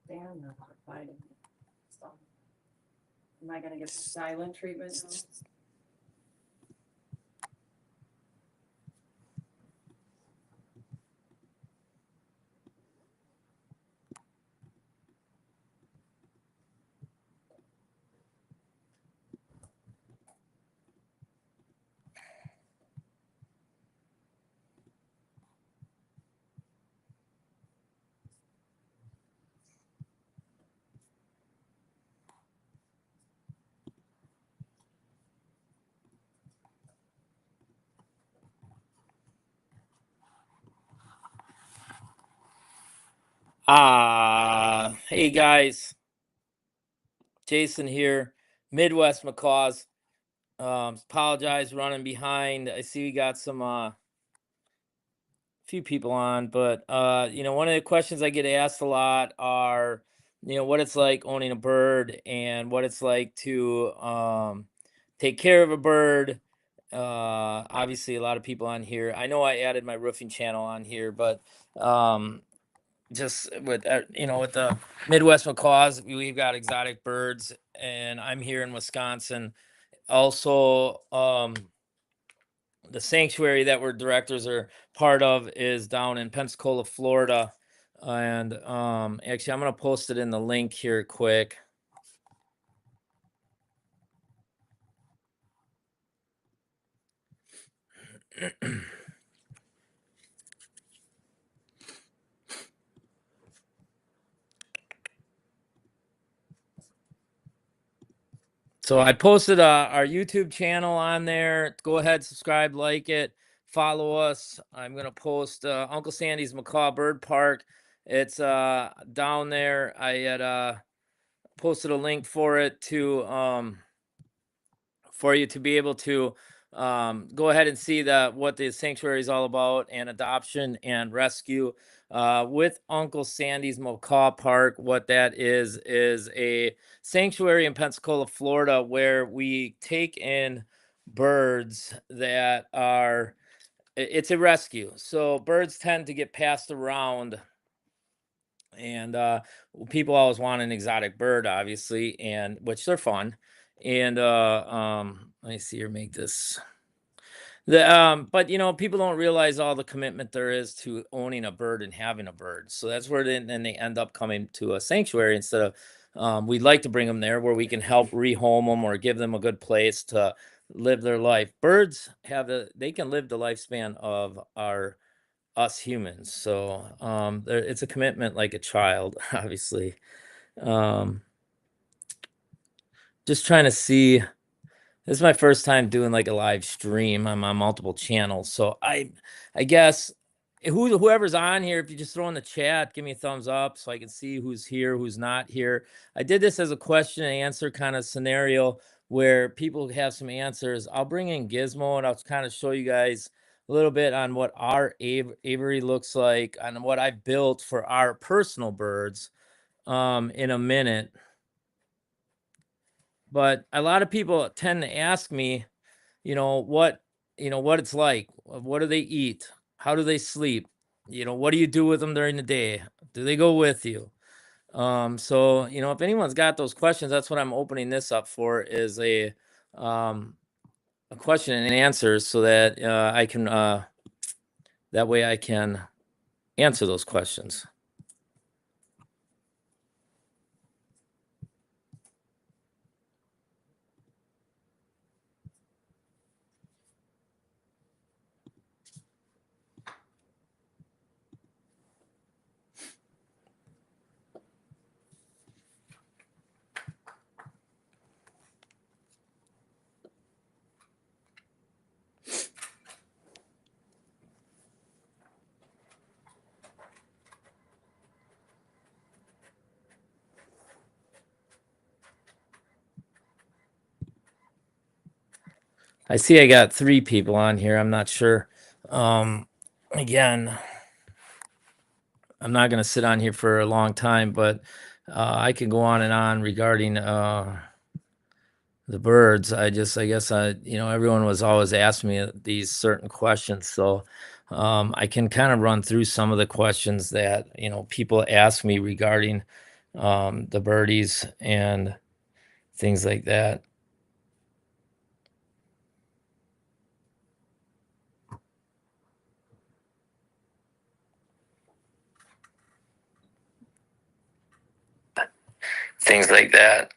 Damn, they're fighting. So, am I gonna get silent treatment now? Hey guys, Jason here, Midwest Macaws. Apologize running behind. I see we got some few people on, but one of the questions I get asked a lot are, what it's like owning a bird and what it's like to take care of a bird. Obviously a lot of people on here. I know I added my roofing channel on here, but just with with the Midwest Macaws, we've got exotic birds, and I'm here in Wisconsin. Also, the sanctuary that we're directors are part of is down in Pensacola, Florida, and actually, I'm gonna post it in the link here quick. So I posted our YouTube channel on there. Go ahead, subscribe, like it, follow us. I'm gonna post Uncle Sandy's Macaw Bird Park. It's down there. I had posted a link for it to for you to be able to go ahead and see what the sanctuary is all about, and adoption and rescue with Uncle Sandy's Macaw Park. What that is a sanctuary in Pensacola, Florida, where we take in birds that are it's a rescue. So birds tend to get passed around, and people always want an exotic bird, obviously, and which they're fun. And let me see here, make this but people don't realize all the commitment there is to owning a bird and having a bird. So that's where then they end up coming to a sanctuary instead of we'd like to bring them there where we can help rehome them or give them a good place to live their life. Birds they can live the lifespan of us humans. So it's a commitment like a child, obviously. Um, just trying to see. This is my first time doing like a live stream. I'm on multiple channels, so I guess whoever's on here, if you just throw in the chat, give me a thumbs up so I can see who's here, who's not here. I did this as a question and answer kind of scenario where people have some answers. I'll bring in Gizmo and I'll kind of show you guys a little bit on what our aviary looks like, on what I built for our personal birds in a minute. But a lot of people tend to ask me, what it's like. What do they eat? How do they sleep? What do you do with them during the day? Do they go with you? So if anyone's got those questions, that's what I'm opening this up for, is um a question and answers, so that I can that way I can answer those questions. I see I got 3 people on here. I'm not sure. Again, I'm not going to sit on here for a long time, but I can go on and on regarding the birds. I guess everyone was always asking me these certain questions. So I can kind of run through some of the questions that, people ask me regarding the birdies and things like that. Things like that.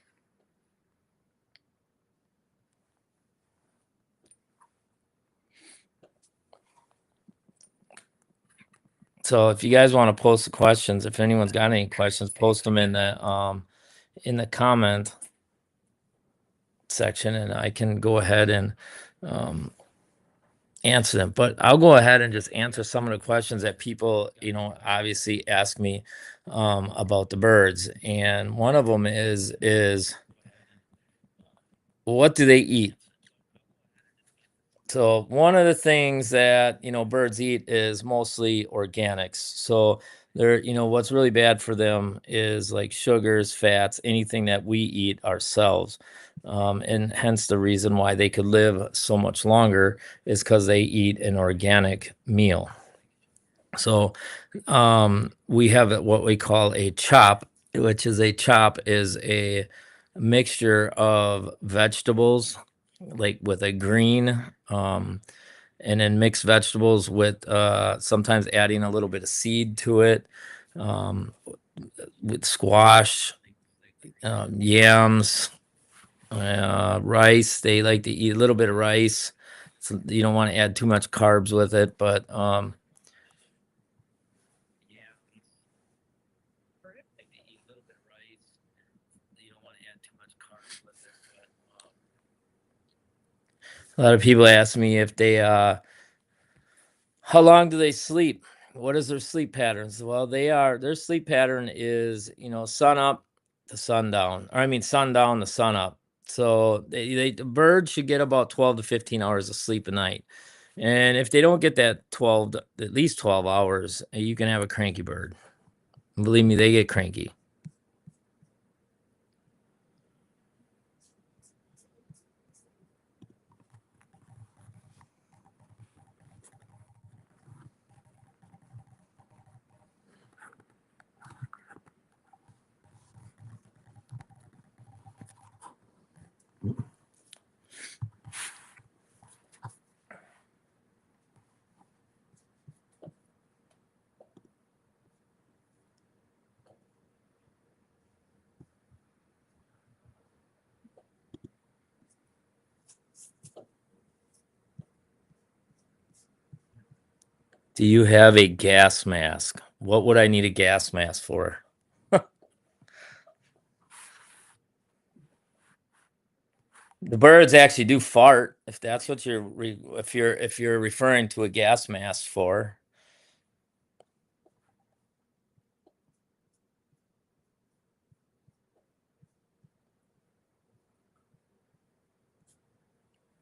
So if you guys want to post the questions, if anyone's got any questions, post them in the comment section, and I can go ahead and answer them. But I'll go ahead and just answer some of the questions that people, obviously ask me about the birds. And one of them is what do they eat? So one of the things that birds eat is mostly organics. So they're what's really bad for them is like sugars, fats, anything that we eat ourselves, and hence the reason why they could live so much longer is because they eat an organic meal. So we have what we call a chop, which is a mixture of vegetables, like with a green, and then mixed vegetables with sometimes adding a little bit of seed to it, um, with squash, yams, rice. They like to eat a little bit of rice. So you don't want to add too much carbs with it, but a lot of people ask me if they how long do they sleep? What is their sleep patterns? Well, their sleep pattern is, sun up to sundown, or I mean sundown to sun up. So the birds should get about 12 to 15 hours of sleep a night. And if they don't get that at least 12 hours, you can have a cranky bird. Believe me, they get cranky. Do you have a gas mask? What would I need a gas mask for? The birds actually do fart, if that's what if you're referring to a gas mask for.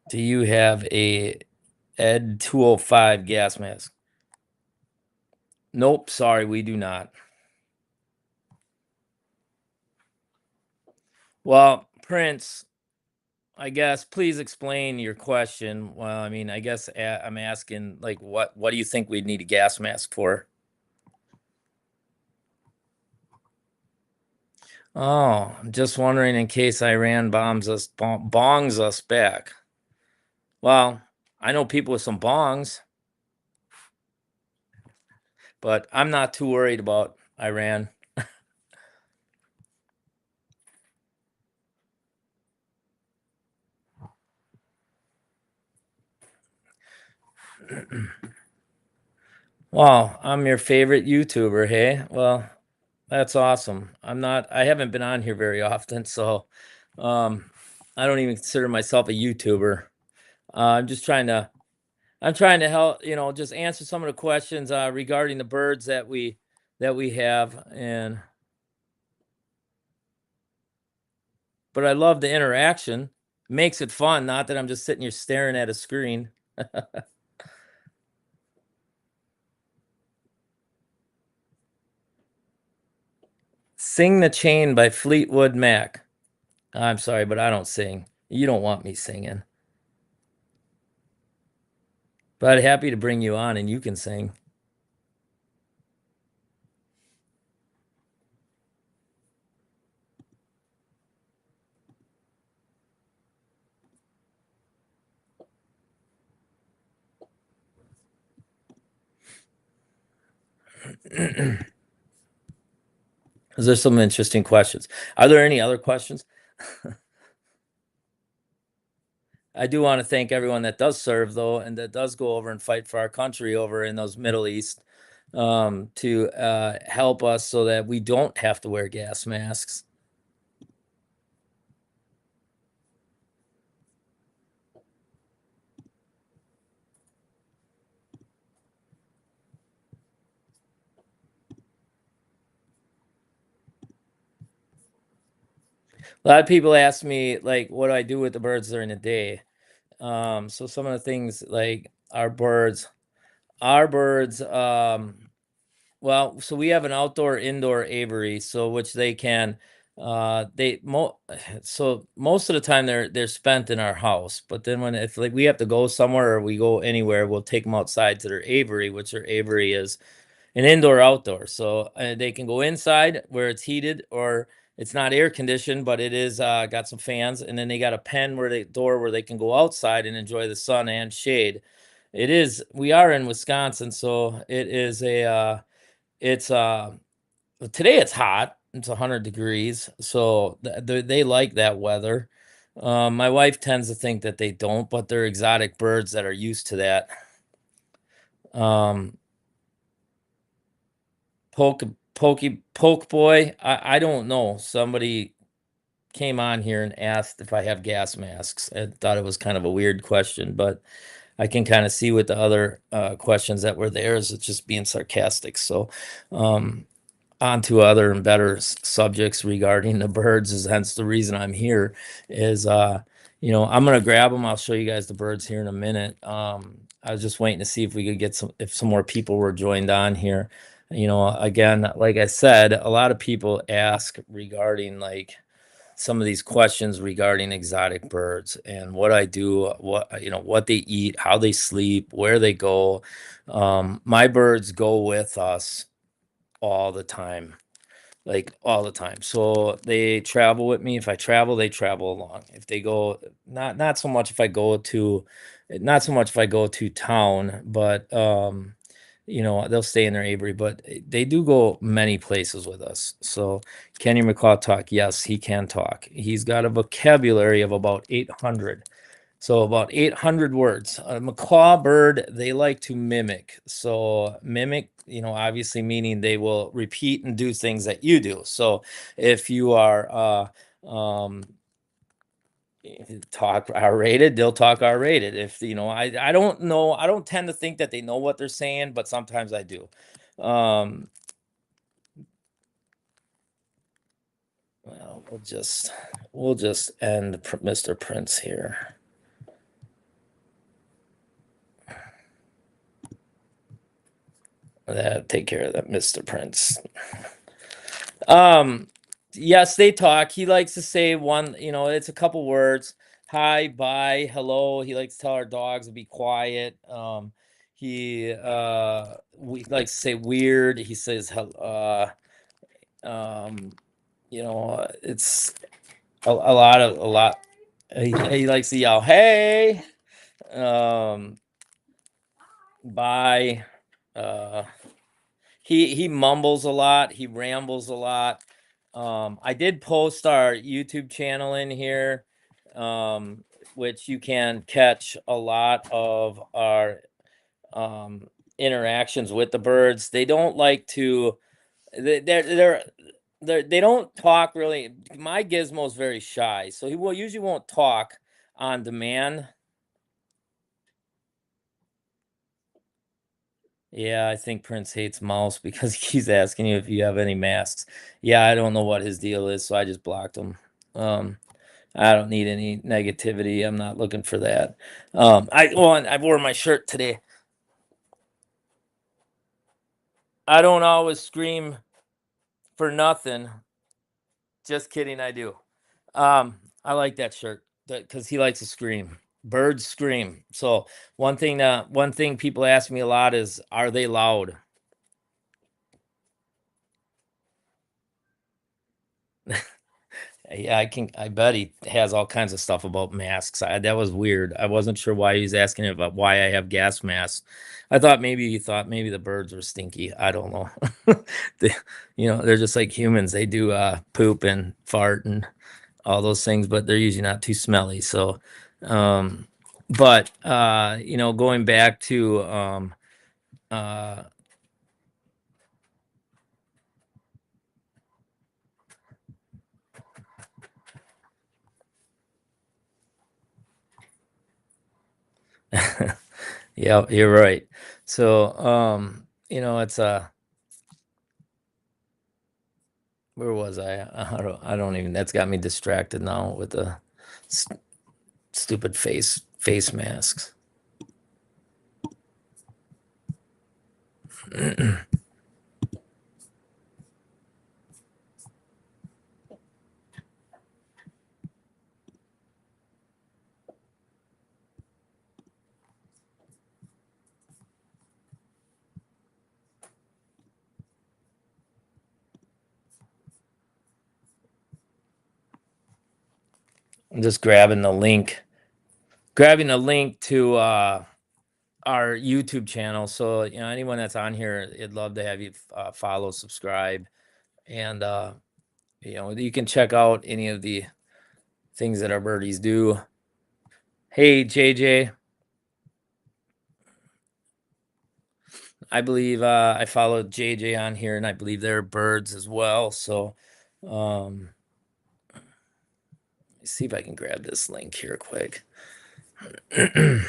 Do you have Ed 205 gas mask. Nope, sorry, we do not. Well, Prince, I guess please explain your question. Well, I mean, I guess I'm asking like what do you think we'd need a gas mask for? Oh, I'm just wondering in case Iran bongs us back. Well, I know people with some bongs, but I'm not too worried about Iran. Wow, I'm your favorite YouTuber, hey? Well, that's awesome. I haven't been on here very often, so um I don't even consider myself a YouTuber. I'm just I'm trying to help, just answer some of the questions regarding the birds that we have, and but I love the interaction. Makes it fun, not that I'm just sitting here staring at a screen. Sing the Chain by Fleetwood Mac. I'm sorry, but I don't sing. You don't want me singing. But happy to bring you on and you can sing. Is there some interesting questions? Are there any other questions? I do want to thank everyone that does serve, though, and that does go over and fight for our country over in those Middle East, to help us so that we don't have to wear gas masks. A lot of people ask me, like, what do I do with the birds during the day? So some of the things like our birds, well, so we have an outdoor indoor aviary, so which they can so most of the time they're spent in our house, but then when if like we have to go somewhere or we go anywhere, we'll take them outside to their aviary, which their aviary is an indoor outdoor. So they can go inside where it's heated or it's not air conditioned, but it is got some fans, and then they got a pen where they can go outside and enjoy the sun and shade. We are in Wisconsin, so it is it's today it's hot. It's 100 degrees, so they like that weather. My wife tends to think that they don't, but they're exotic birds that are used to that. Um, poke boy. I don't know. Somebody came on here and asked if I have gas masks. I thought it was kind of a weird question, but I can kind of see with the other questions that were there is it's just being sarcastic. So, on to other and better subjects regarding the birds is hence the reason I'm here is I'm gonna grab them. I'll show you guys the birds here in a minute. I was just waiting to see if we could get some more people were joined on here. Again, like I said, a lot of people ask regarding like some of these questions regarding exotic birds and what I do, what they eat, how they sleep, where they go. My birds go with us all the time, like all the time. So they travel with me. If I travel, they travel along. If they go, not so much if I go to, not so much if I go to town, but they'll stay in their aviary. But they do go many places with us. So can your macaw talk? Yes, he can talk. He's got a vocabulary of about 800. So about 800 words. A macaw bird, they like to mimic. So mimic, obviously meaning they will repeat and do things that you do. So if you are talk R-rated, they'll talk R-rated. If I don't know, I don't tend to think that they know what they're saying, but sometimes I do. Well, we'll just end Mr. Prince here. Take care of that, Mr. Prince. Yes, they talk. He likes to say one, it's a couple words. Hi, bye, hello. He likes to tell our dogs to be quiet. We likes to say weird. He says it's a lot. He likes to yell, hey, bye. He mumbles a lot. He rambles a lot. I did post our YouTube channel in here, which you can catch a lot of our interactions with the birds. They don't like to. They don't talk really. My gizmo's very shy, so he will usually won't talk on demand. Yeah, I think Prince hates mouse because he's asking you if you have any masks. Yeah, I don't know what his deal is, so I just blocked him. I don't need any negativity. I'm not looking for that. I wore my shirt today. I don't always scream for nothing. Just kidding, I do. I like that shirt because he likes to scream. Birds scream. So one thing people ask me a lot is, are they loud? Yeah, I bet he has all kinds of stuff about masks. That was weird. I wasn't sure why he was asking about why I have gas masks. I thought maybe he thought maybe the birds were stinky. I don't know. They, they're just like humans. They do poop and fart and all those things, but they're usually not too smelly. So, but going back to uh yeah, you're right. So, it's where was I? I don't even. That's got me distracted now with the stupid face masks. I'm just grabbing the link. Grabbing the link to our YouTube channel. So anyone that's on here, I'd love to have you follow, subscribe, and you can check out any of the things that our birdies do. Hey, JJ. I believe I followed JJ on here, and I believe they're birds as well. So, let me see if I can grab this link here quick. Oh,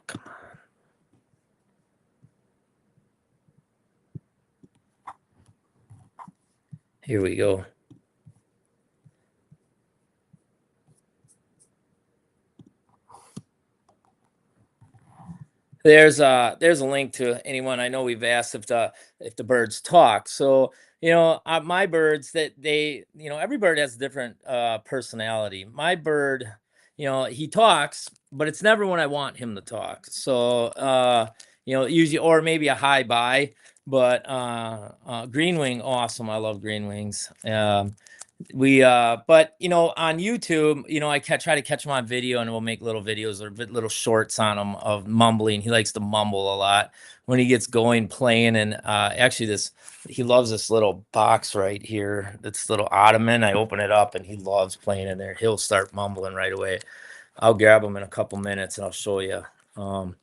come on. Here we go. There's a link to anyone. I know we've asked if the birds talk. So my birds every bird has a different personality. My bird, he talks, but it's never when I want him to talk. So usually, or maybe a hi bye. But green wing, awesome. I love green wings. But on YouTube, I try to catch him on video, and we'll make little videos or little shorts on him of mumbling. He likes to mumble a lot when he gets going playing. And actually he loves this little box right here, this little ottoman. I open it up and he loves playing in there. He'll start mumbling right away. I'll grab him in a couple minutes and I'll show you. So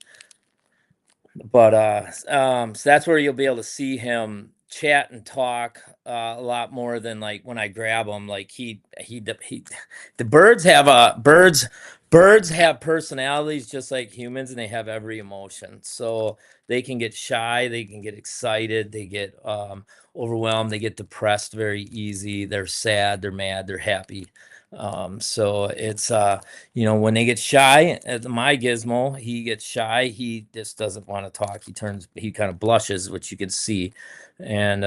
that's where you'll be able to see him chat and talk a lot more than like when I grab him. Like the birds Birds have personalities just like humans, and they have every emotion. So they can get shy, they can get excited, they get overwhelmed, they get depressed very easy. They're sad, they're mad, they're happy. So it's when they get shy, my gizmo, he gets shy. He just doesn't want to talk. He kind of blushes, which you can see, and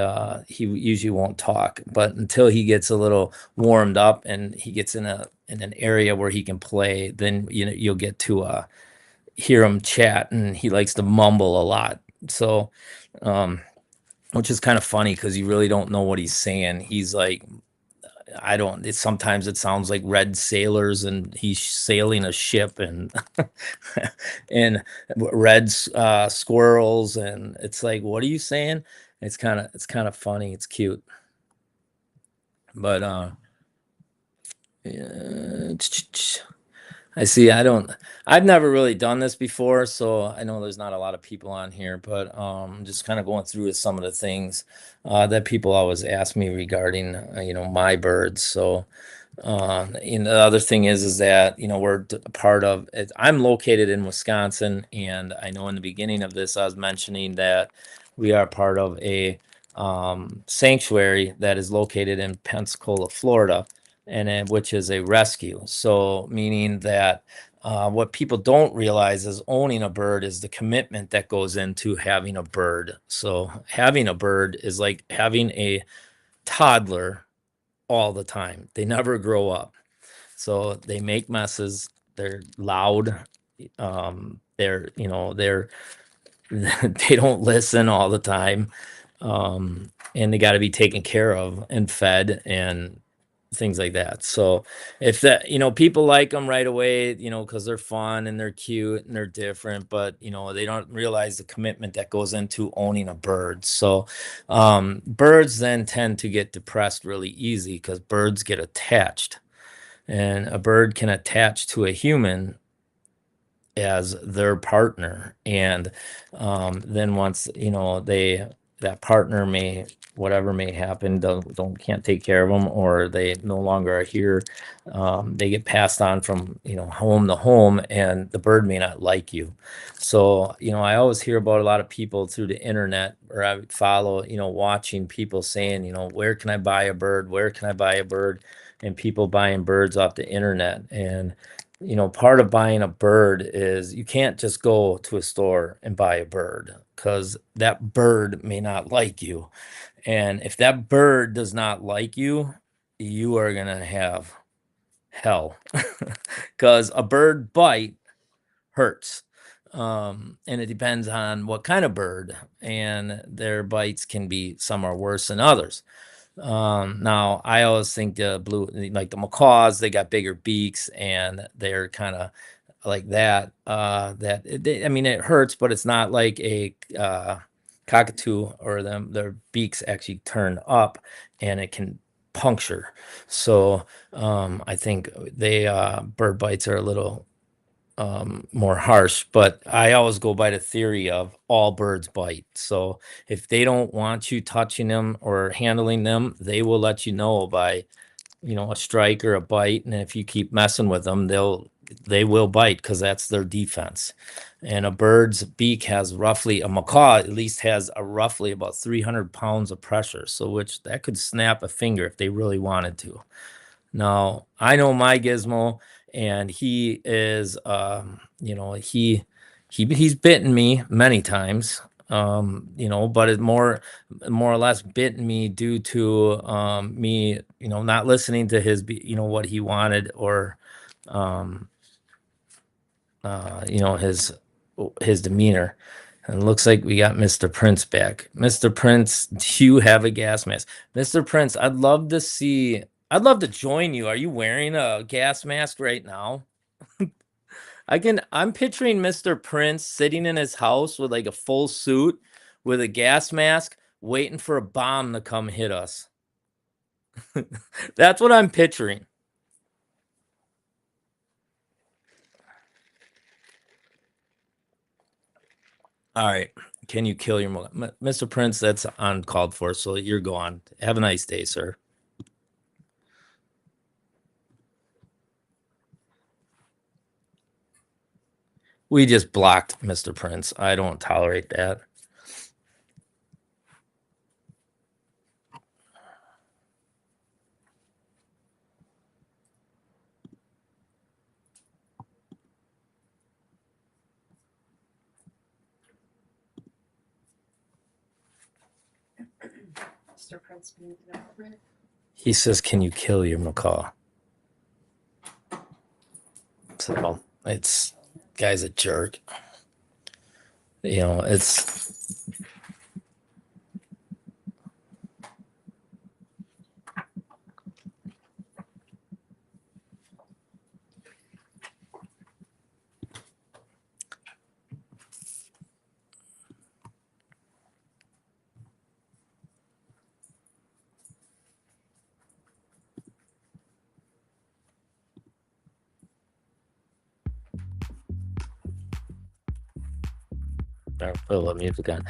he usually won't talk. But until he gets a little warmed up and he gets in an area where he can play, then you'll get to hear him chat, and he likes to mumble a lot. So, which is kind of funny because you really don't know what he's saying. He's like, sometimes it sounds like red sailors, and he's sailing a ship, and and red squirrels, and it's like, what are you saying? It's kind of funny. It's cute, but yeah, I see. I've never really done this before, so I know there's not a lot of people on here, but just kind of going through some of the things that people always ask me regarding, my birds. So, the other thing is that, we're a part of it. I'm located in Wisconsin, and I know in the beginning of this, I was mentioning that we are part of a sanctuary that is located in Pensacola, Florida, which is a rescue. So meaning that what people don't realize is owning a bird is the commitment that goes into having a bird. So having a bird is like having a toddler all the time. They never grow up. So they make messes. They're loud. They're they don't listen all the time. And they got to be taken care of and fed and things like that. So if that, people like them right away, because they're fun and they're cute and they're different, but they don't realize the commitment that goes into owning a bird. So birds then tend to get depressed really easy because birds get attached, and a bird can attach to a human as their partner. And then once that partner whatever may happen, can't take care of them, or they no longer are here, they get passed on from home to home, and the bird may not like you. So I always hear about a lot of people through the internet, or I would follow watching people saying, where can I buy a bird, where can I buy a bird, and people buying birds off the internet. And part of buying a bird is you can't just go to a store and buy a bird, because that bird may not like you. And if that bird does not like you, you are going to have hell, because a bird bite hurts. And it depends on what kind of bird, and their bites can be, some are worse than others. Now I always think like the macaws, they got bigger beaks, and they're kind of like that. I mean, it hurts, but it's not like a cockatoo, or their beaks actually turn up, and it can puncture. So I think bird bites are a little more harsh, but I always go by the theory of all birds bite. So if they don't want you touching them or handling them, they will let you know by, a strike or a bite. And if you keep messing with them, they will bite, because that's their defense. And a bird's beak has a macaw at least has roughly about 300 pounds of pressure. So which that could snap a finger if they really wanted to. Now, I know my gizmo, and he is, he's bitten me many times, but it more or less bitten me due to me, not listening to what he wanted, or, um, his demeanor. And it looks like we got Mr. Prince back. Mr. Prince, do you have a gas mask? Mr. Prince, I'd love to join you. Are you wearing a gas mask right now? I'm picturing Mr. Prince sitting in his house with like a full suit with a gas mask, waiting for a bomb to come hit us. That's what I'm picturing. All right. Can you kill your Mr. Prince? That's uncalled for. So you're gone. Have a nice day, sir. We just blocked Mr. Prince. I don't tolerate that. Mr. Prince being inappropriate. He says, "Can you kill your macaw?" So it's guy's a jerk. You know, it's I put a little music on.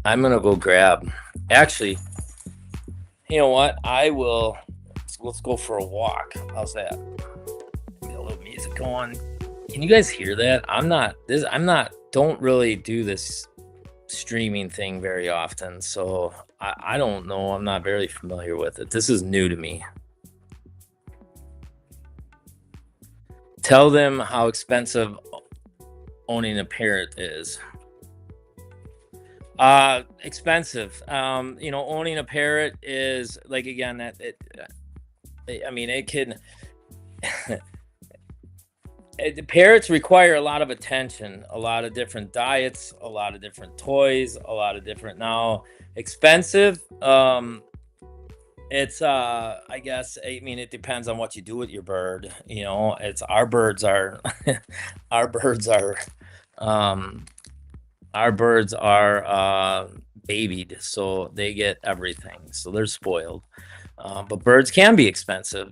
I'm gonna go grab. Actually, you know what? I will. Let's go for a walk. How's that? Get a little music going. Can you guys hear that? I'm not. Don't really do this streaming thing very often, so I don't know. I'm not very familiar with it. This is new to me. Tell them how expensive owning a parrot is. Expensive. Owning a parrot is like, again, I mean, it can. The parrots require a lot of attention, a lot of different diets, a lot of different toys, a lot of different. Now, expensive. It's I guess, I mean, it depends on what you do with your bird. It's our birds are our birds are um our birds are babied, so they get everything, so they're spoiled. But birds can be expensive.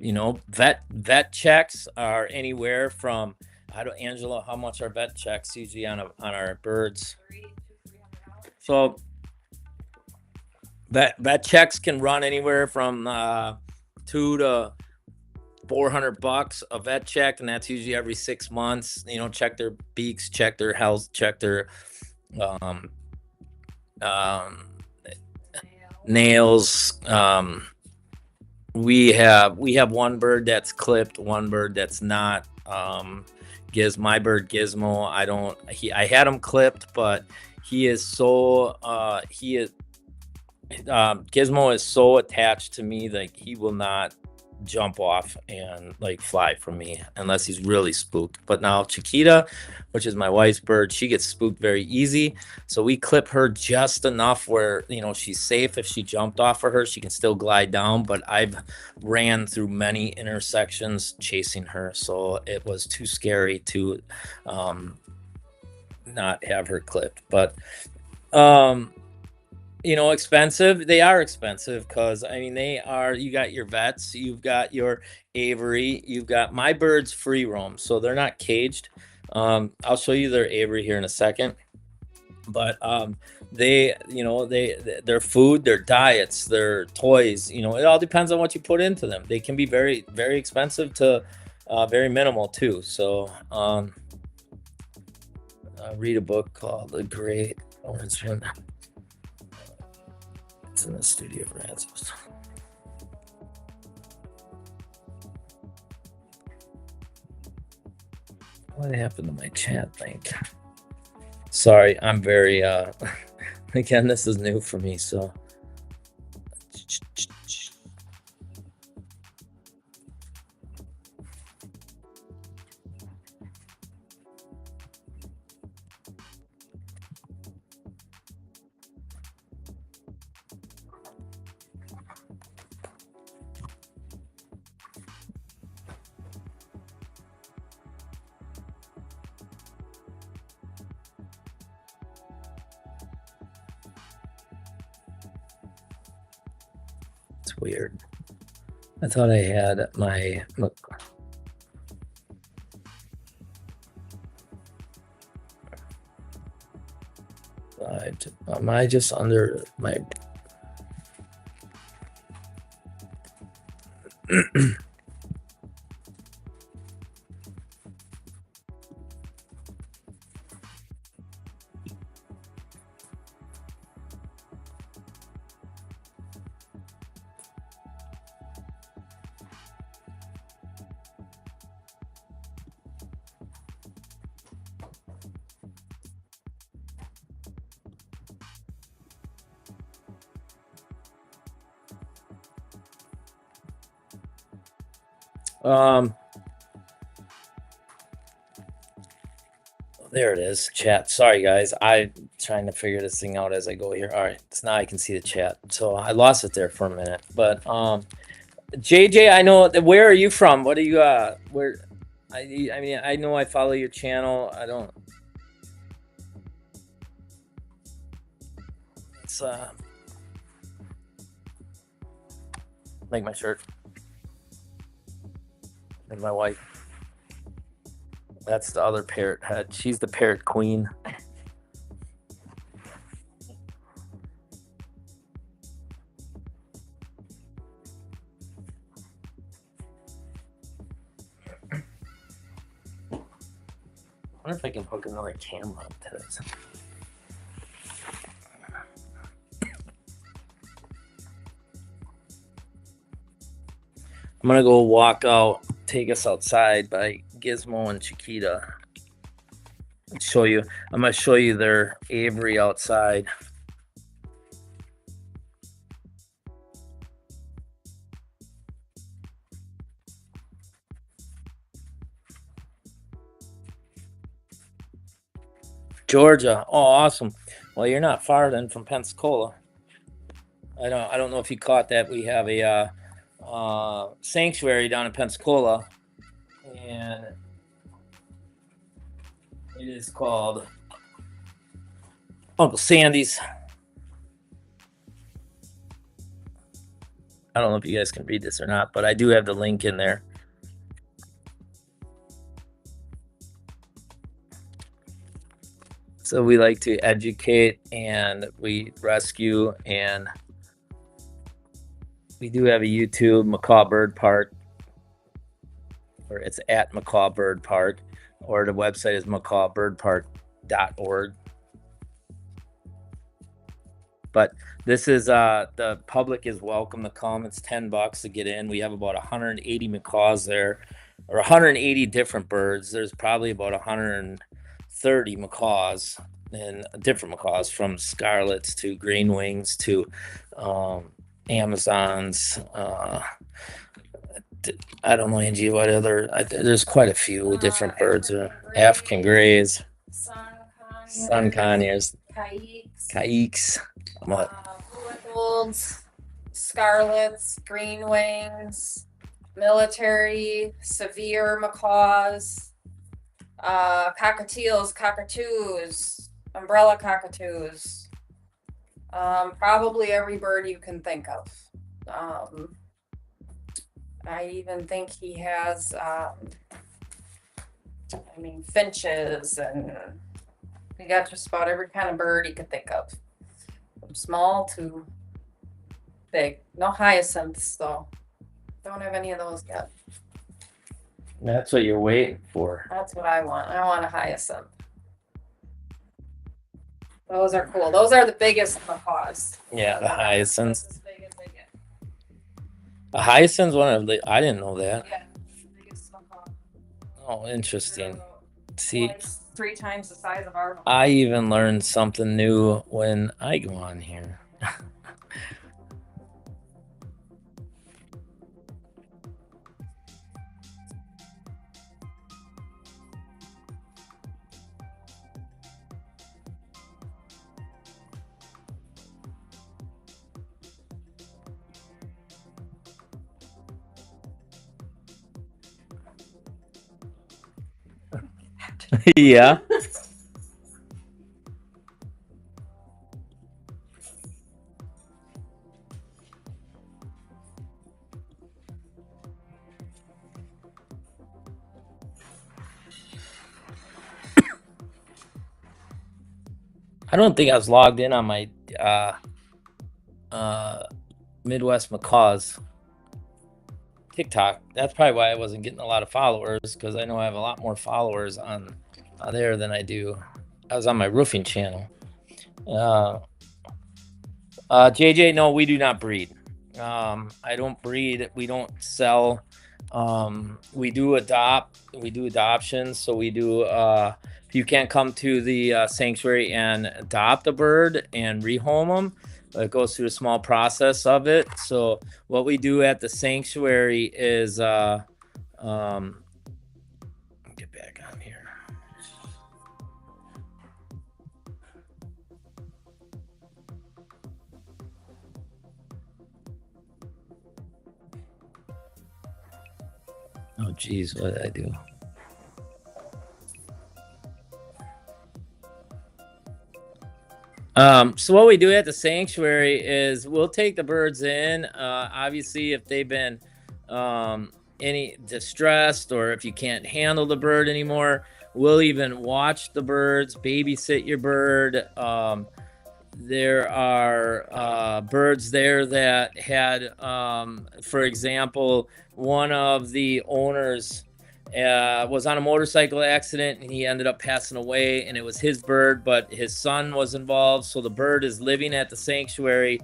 Vet checks are anywhere from, I don't, Angela, how much are vet checks usually on our birds? So vet checks can run anywhere from $200 to $400 a vet check, and that's usually every 6 months. Check their beaks, check their health, check their um, nails. We have one bird that's clipped, one bird that's not. My bird Gizmo, I had him clipped, but he is so Gizmo is so attached to me, like he will not jump off and like fly from me unless he's really spooked. But now Chiquita, which is my wife's bird, she gets spooked very easy, so we clip her just enough where she's safe. If she jumped off of her, she can still glide down, but I've ran through many intersections chasing her, so it was too scary to not have her clipped. But expensive. They are expensive because, I mean, you got your vets, you've got your aviary, you've got my birds free roam, so they're not caged. I'll show you their aviary here in a second. But their food, their diets, their toys, it all depends on what you put into them. They can be very, very expensive to very minimal too. So read a book called The Great Enrichment. It's in the studio for answers. What happened to my chat link? Sorry, I'm very again, this is new for me, so it's weird. I thought I had my am I just under my There it is, chat. Sorry, guys. I'm trying to figure this thing out as I go here. All right, so now I can see the chat. So I lost it there for a minute. But JJ, I know. Where are you from? What are you? Where? I mean, I know I follow your channel. I don't. It's make my shirt. And my wife. That's the other parrot head. She's the parrot queen. I wonder if I can hook another camera up to this. I'm gonna go walk out, take us outside by Gizmo and Chiquita. Show you. I'm gonna show you their aviary outside. Georgia. Oh, awesome. Well, you're not far then from Pensacola. I don't know if you caught that. We have a sanctuary down in Pensacola, and it is called Uncle Sandy's. I don't know if you guys can read this or not, but I do have the link in there. So we like to educate and we rescue, and we do have a YouTube, Macaw Bird Park, or it's at Macaw Bird Park, or the website is macawbirdpark.org. But this is the public is welcome to come. It's $10 to get in. We have about 180 macaws there, or 180 different birds. There's probably about 130 macaws, and different macaws, from scarlets to green wings to Amazons. I don't know, Angie, what other. There's quite a few different birds. African grays, sun conures, caiques. Golds, scarlets, green wings, military, severe macaws, cockatiels, cockatoos, umbrella cockatoos, probably every bird you can think of. I even think he has, finches, and we got just about every kind of bird you could think of, from small to big. No hyacinths, though. Don't have any of those yet. That's what you're waiting for. That's what I want. I want a hyacinth. Those are cool. Those are the biggest macaws. Yeah, the hyacinths. That's as big as they get. A hyacinth's one of the. I didn't know that. Yeah, the biggest macaw. Oh, interesting. They're See, like 3 times the size of our macaw. I even learned something new when I go on here. Yeah. I don't think I was logged in on my Midwest Macaws. TikTok. That's probably why I wasn't getting a lot of followers, because I know I have a lot more followers on there than I do. I was on my roofing channel. JJ, no, we do not breed. I don't breed. We don't sell. We do adopt. We do adoptions. So we do. If you can't come to the sanctuary and adopt a bird and rehome them, it goes through a small process of it. So what we do at the sanctuary is get back on here. Oh geez, what did I do? So what we do at the sanctuary is we'll take the birds in. Obviously, if they've been any distressed, or if you can't handle the bird anymore, we'll even watch the birds, babysit your bird. There are birds there that had, for example, one of the owners was on a motorcycle accident and he ended up passing away, and it was his bird, but his son was involved. So the bird is living at the sanctuary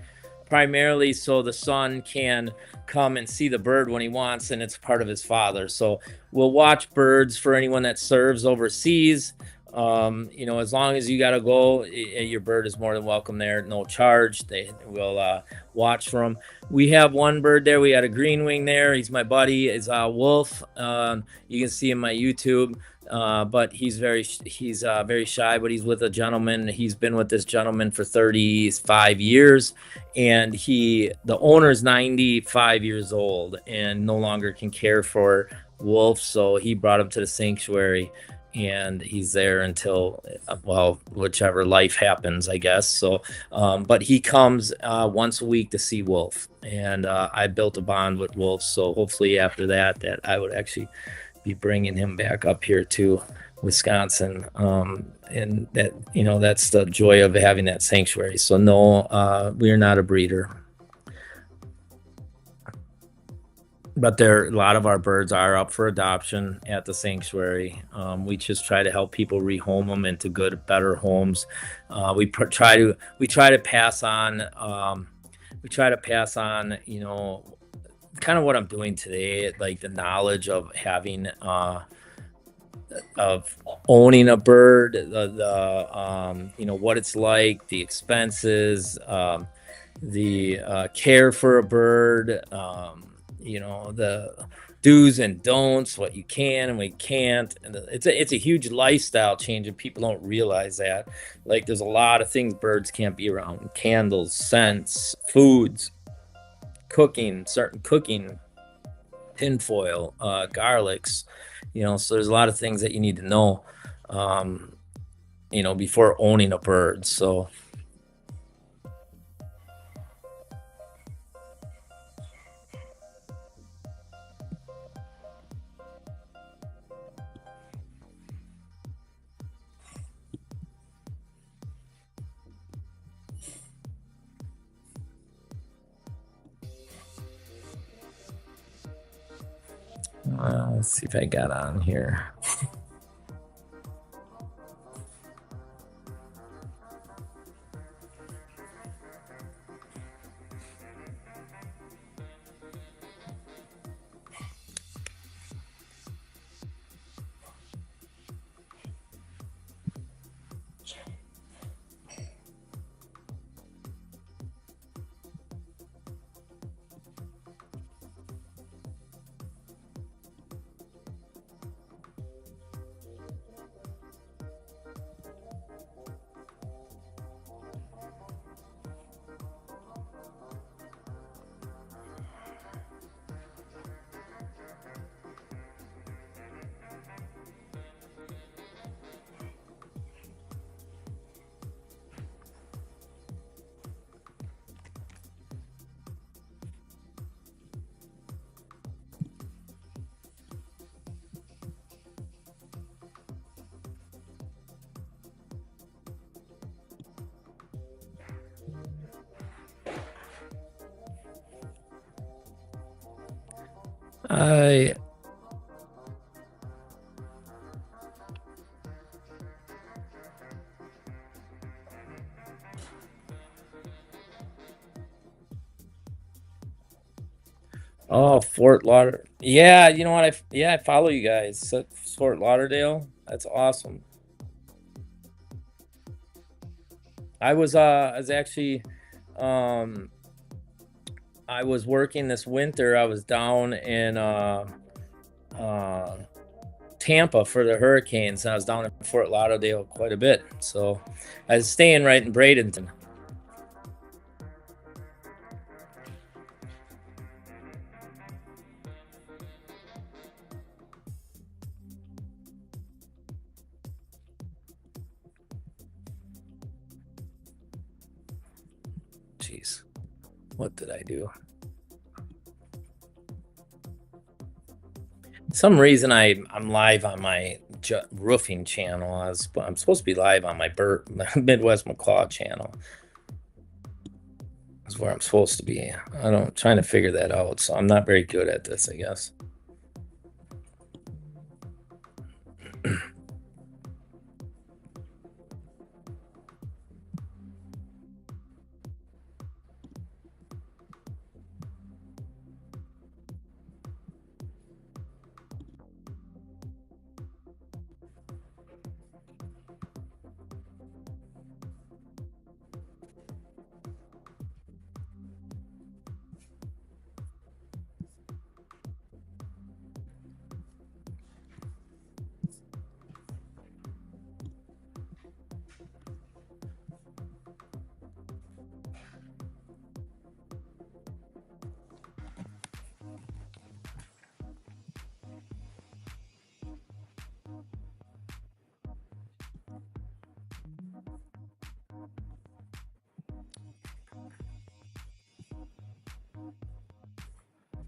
primarily so the son can come and see the bird when he wants, and it's part of his father. So we'll watch birds for anyone that serves overseas. As long as you got to go, your bird is more than welcome there, no charge. They will watch for them. We have one bird there. We had a green wing there. He's my buddy. Is Wolf. You can see him on my YouTube. But he's very shy, but he's with a gentleman. He's been with this gentleman for 35 years, and the owner's 95 years old and no longer can care for Wolf. So he brought him to the sanctuary, and he's there until, whichever life happens, I guess. So, but he comes once a week to see Wolf, and I built a bond with Wolf. So hopefully after that I would actually be bringing him back up here to Wisconsin. And that, that's the joy of having that sanctuary. So no, we are not a breeder. But a lot of our birds are up for adoption at the sanctuary. We just try to help people rehome them into better homes. We try to pass on, kind of what I'm doing today, like the knowledge of having, of owning a bird, what it's like, the expenses, the care for a bird, the do's and don'ts, what you can and what you can't. And it's a huge lifestyle change, and people don't realize that. Like, there's a lot of things birds can't be around: candles, scents, foods, certain cooking, tinfoil, garlics. So there's a lot of things that you need to know, before owning a bird. So let's see if I got on here. I Oh, Fort Lauder. Yeah, you know what? I follow you guys. Fort Lauderdale. That's awesome. I was actually um I was working this winter. I was down in uh Tampa for the Hurricanes, and I was down in Fort Lauderdale quite a bit. So I was staying right in Bradenton. Jeez. What did I do? Some reason I'm live on my roofing channel. I'm supposed to be live on my Midwest Macaw channel. Is where I'm supposed to be. Trying to figure that out. So I'm not very good at this, I guess.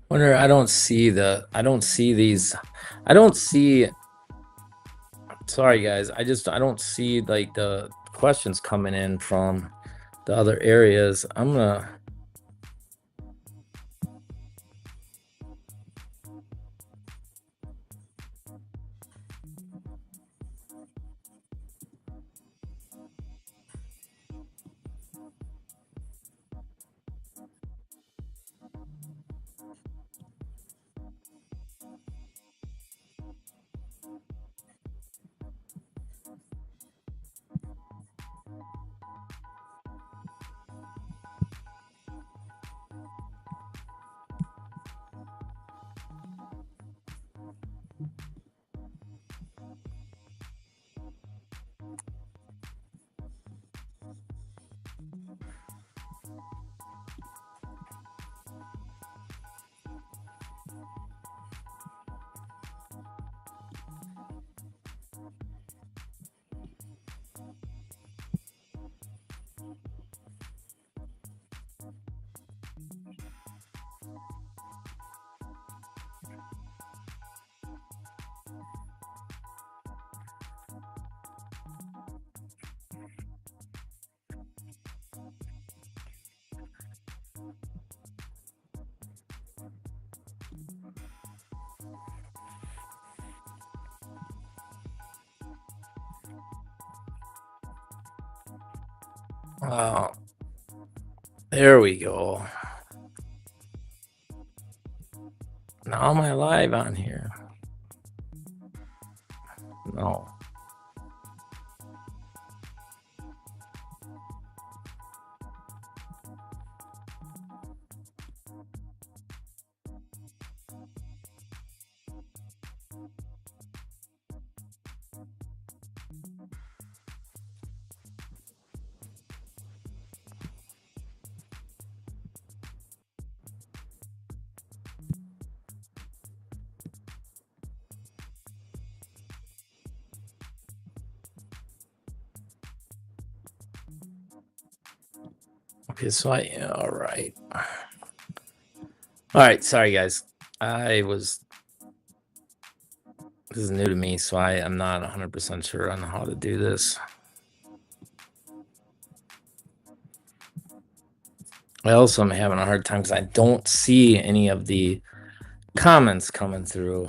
Wonder I don't see these. I don't see Sorry guys. I don't see like the questions coming in from the other areas. I'm gonna Oh, there we go. Now am I live on here? No. Okay, so all right. All right, sorry guys. This is new to me, so I am not 100% sure on how to do this. I also am having a hard time because I don't see any of the comments coming through.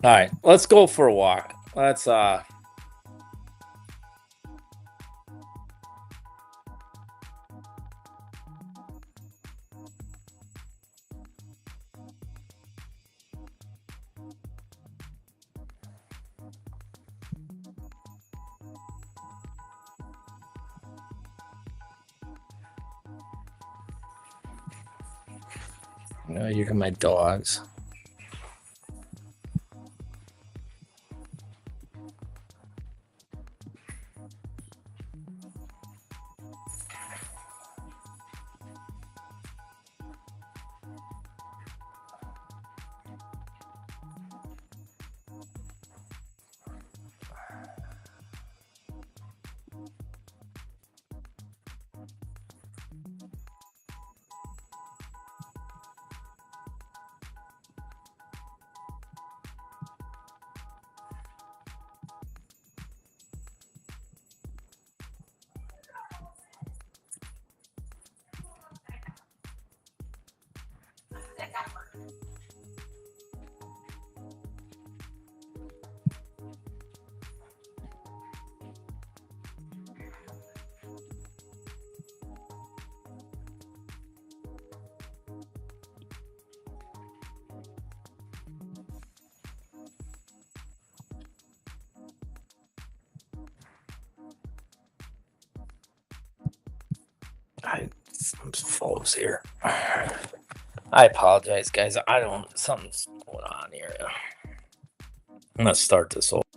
All right, let's go for a walk. Let's no, you got my dogs. Some foes here. I apologize, guys. Something's going on here. I'm gonna start this over.